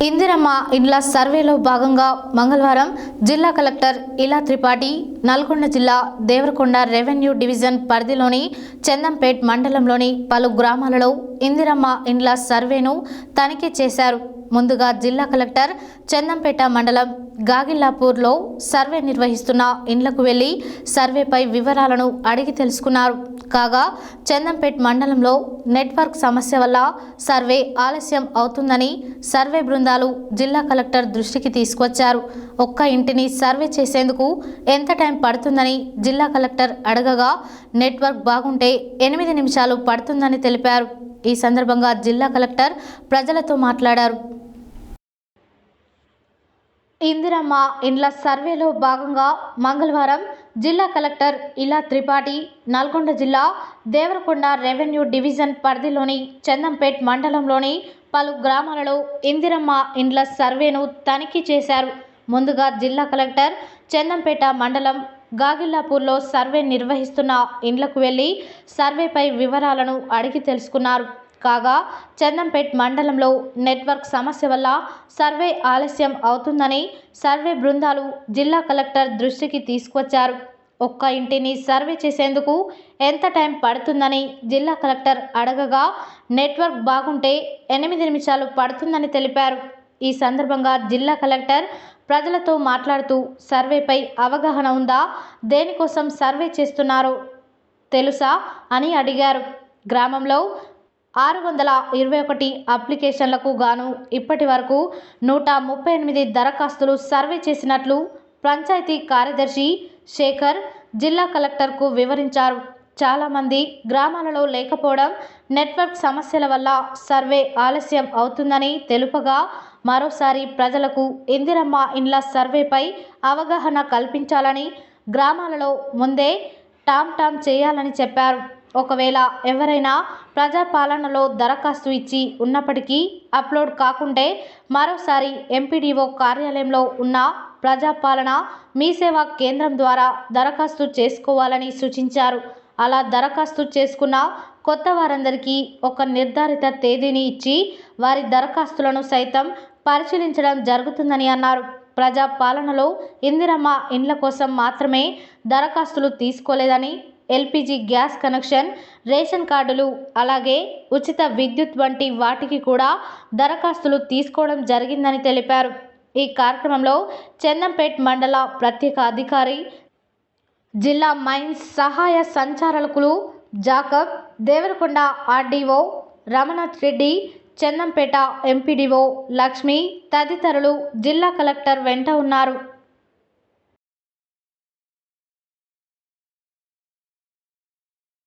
ఇందిరమ్మ ఇండ్ల సర్వేలో భాగంగా మంగళవారం జిల్లా కలెక్టర్ ఇలా త్రిపాఠి నల్గొండ జిల్లా దేవరకొండ రెవెన్యూ డివిజన్ పరిధిలోని చందంపేట్ మండలంలోని పలు గ్రామాలలో ఇందిరమ్మ ఇండ్ల సర్వేను తనిఖీ చేశారు. ముందుగా జిల్లా కలెక్టర్ చందంపేట మండలం గాగిల్లాపూర్లో సర్వే నిర్వహిస్తున్న ఇండ్లకు వెళ్లి సర్వేపై వివరాలను అడిగి తెలుసుకున్నారు. కాగా చందంపేట్ మండలంలో నెట్వర్క్ సమస్య వల్ల సర్వే ఆలస్యం అవుతుందని సర్వే బృందాలు జిల్లా కలెక్టర్ దృష్టికి తీసుకొచ్చారు. ఒక్క ఇంటిని సర్వే చేసేందుకు ఎంత టైం పడుతుందని జిల్లా కలెక్టర్ అడగగా నెట్వర్క్ బాగుంటే 8 నిమిషాలు పడుతుందని తెలిపారు. ఈ సందర్భంగా జిల్లా కలెక్టర్ ప్రజలతో మాట్లాడారు. ఇందిరమ్మ ఇండ్ల సర్వేలో భాగంగా మంగళవారం జిల్లా కలెక్టర్ ఇలా త్రిపాఠి నల్గొండ జిల్లా దేవరకొండ రెవెన్యూ డివిజన్ పరిధిలోని చందంపేట్ మండలంలోని పలు గ్రామాలలో ఇందిరమ్మ ఇండ్ల సర్వేను తనిఖీ చేశారు. ముందుగా జిల్లా కలెక్టర్ చందంపేట మండలం గాగిల్లాపూర్లో సర్వే నిర్వహిస్తున్న ఇండ్లకు వెళ్లి సర్వేపై వివరాలను అడిగి తెలుసుకున్నారు. కాగా చందంపేట్ మండలంలో నెట్వర్క్ సమస్య వల్ల సర్వే ఆలస్యం అవుతుందని సర్వే బృందాలు జిల్లా కలెక్టర్ దృష్టికి తీసుకొచ్చారు. ఒక్క ఇంటిని సర్వే చేసేందుకు ఎంత టైం పడుతుందని జిల్లా కలెక్టర్ అడగగా నెట్వర్క్ బాగుంటే 8 నిమిషాలు పడుతుందని తెలిపారు. ఈ సందర్భంగా జిల్లా కలెక్టర్ ప్రజలతో మాట్లాడుతూ సర్వేపై అవగాహన ఉందా, దేనికోసం సర్వే చేస్తున్నారో తెలుసా అని అడిగారు. గ్రామంలో 621 అప్లికేషన్లకు గాను ఇప్పటి వరకు 138 దరఖాస్తులు సర్వే చేసినట్లు పంచాయతీ కార్యదర్శి శేఖర్ జిల్లా కలెక్టర్కు వివరించారు. చాలామంది గ్రామాలలో లేకపోవడం, నెట్వర్క్ సమస్యల వల్ల సర్వే ఆలస్యం అవుతుందని తెలుపగా మరోసారి ప్రజలకు ఇందిరమ్మ ఇండ్ల సర్వేపై అవగాహన కల్పించాలని, గ్రామాలలో ముందే టామ్ చేయాలని చెప్పారు. ఒకవేళ ఎవరైనా ప్రజాపాలనలో దరఖాస్తు ఇచ్చి ఉన్నప్పటికీ అప్లోడ్ కాకుంటే మరోసారి ఎంపీడీఓ కార్యాలయంలో ఉన్న ప్రజాపాలన మీ సేవా కేంద్రం ద్వారా దరఖాస్తు చేసుకోవాలని సూచించారు. అలా దరఖాస్తు చేసుకున్న కొత్త వారందరికీ ఒక నిర్ధారిత తేదీని ఇచ్చి వారి దరఖాస్తులను సైతం పరిశీలించడం జరుగుతుందని అన్నారు. ప్రజాపాలనలో ఇందిరమ్మ ఇండ్ల కోసం మాత్రమే దరఖాస్తులు తీసుకోలేదని, ఎల్పీజీ గ్యాస్ కనెక్షన్, రేషన్ కార్డులు, అలాగే ఉచిత విద్యుత్ వంటి వాటికి కూడా దరఖాస్తులు తీసుకోవడం జరిగిందని తెలిపారు. ఈ కార్యక్రమంలో చందంపేట్ మండల ప్రత్యేక అధికారి, జిల్లా మైన్స్ సహాయ సంచాలకులు Jacob, Devarakonda RDO Ramanath Reddy, Chandampet MPDO Lakshmi తదితరులు జిల్లా కలెక్టర్ వెంట ఉన్నారు.